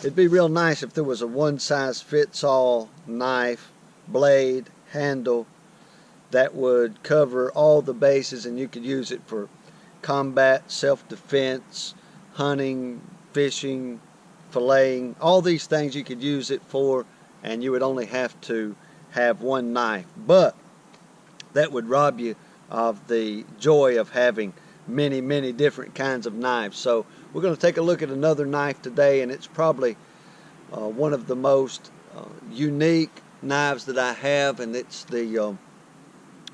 It'd be real nice if there was a one-size-fits-all knife, blade, handle that would cover all the bases, and you could use it for combat, self-defense, hunting, fishing, filleting, all these things you could use it for, and you would only have to have one knife. But that would rob you of the joy of having many different kinds of knives. So we're going to take a look at another knife today, and it's probably one of the most unique knives that I have, and it's the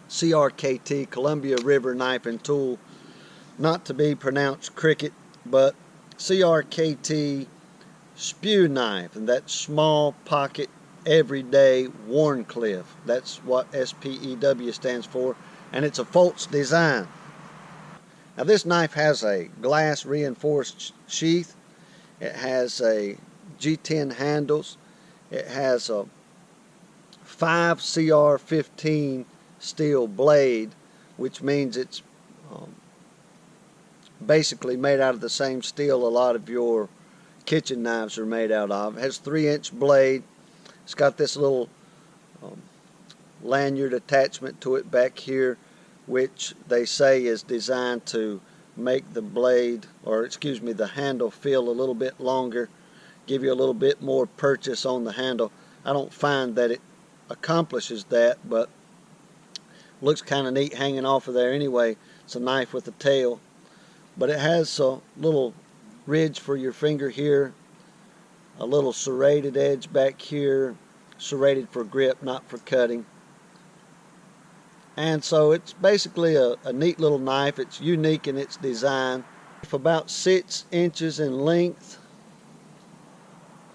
Crkt, Columbia River Knife and Tool, not to be pronounced cricket, but Crkt Spew knife, and that's small pocket everyday Warncliffe. That's what SPEW stands for, and it's a false design. Now this knife has a glass reinforced sheath. It has a G10 handles. It has a 5 CR15 steel blade, which means it's basically made out of the same steel a lot of your kitchen knives are made out of. It has 3-inch blade. It's got this little lanyard attachment to it back here, which they say is designed to make the blade, or excuse me, the handle feel a little bit longer, give you a little bit more purchase on the handle. I don't find that it accomplishes that, but looks kind of neat hanging off of there anyway. It's a knife with a tail, but it has a little ridge for your finger here, a little serrated edge back here, serrated for grip, not for cutting. And so it's basically a neat little knife. It's unique in its design. It's about 6 inches in length,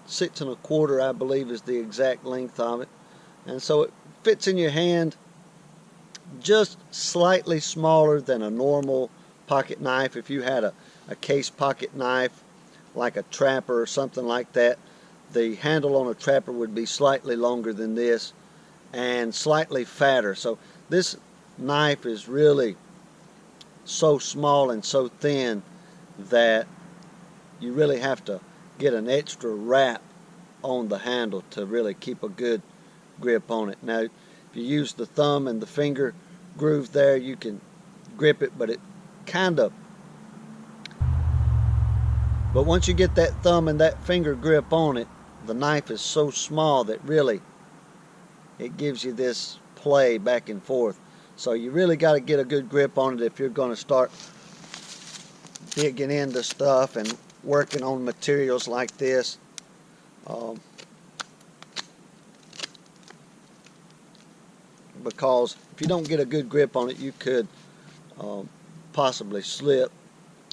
6 1/4 I believe is the exact length of it, and so it fits in your hand just slightly smaller than a normal pocket knife. If you had a case pocket knife like a trapper or something like that, the handle on a trapper would be slightly longer than this and slightly fatter. So this knife is really so small and so thin that you really have to get an extra wrap on the handle to really keep a good grip on it. Now if you use the thumb and the finger groove there, you can grip it, but once you get that thumb and that finger grip on it, the knife is so small that really it gives you this play back and forth. So you really got to get a good grip on it if you're going to start digging into stuff and working on materials like this. Because if you don't get a good grip on it, you could possibly slip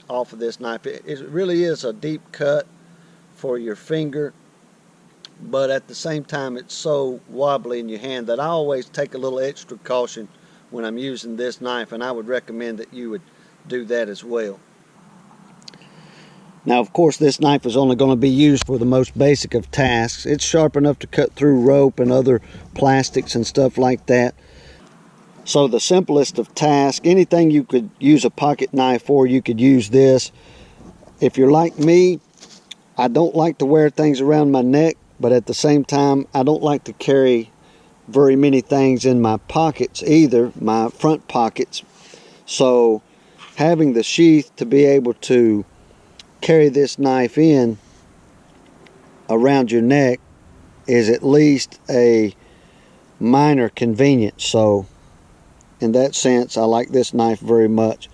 off of this knife. It really is a deep cut for your finger, but at the same time it's so wobbly in your hand that I always take a little extra caution when I'm using this knife, and I would recommend that you would do that as well. Now of course this knife is only going to be used for the most basic of tasks. It's sharp enough to cut through rope and other plastics and stuff like that. So the simplest of tasks, anything you could use a pocket knife for, you could use this. If you're like me, I don't like to wear things around my neck, but at the same time I don't like to carry very many things in my pockets either, my front pockets. So having the sheath to be able to carry this knife in around your neck is at least a minor convenience. So in that sense, I like this knife very much.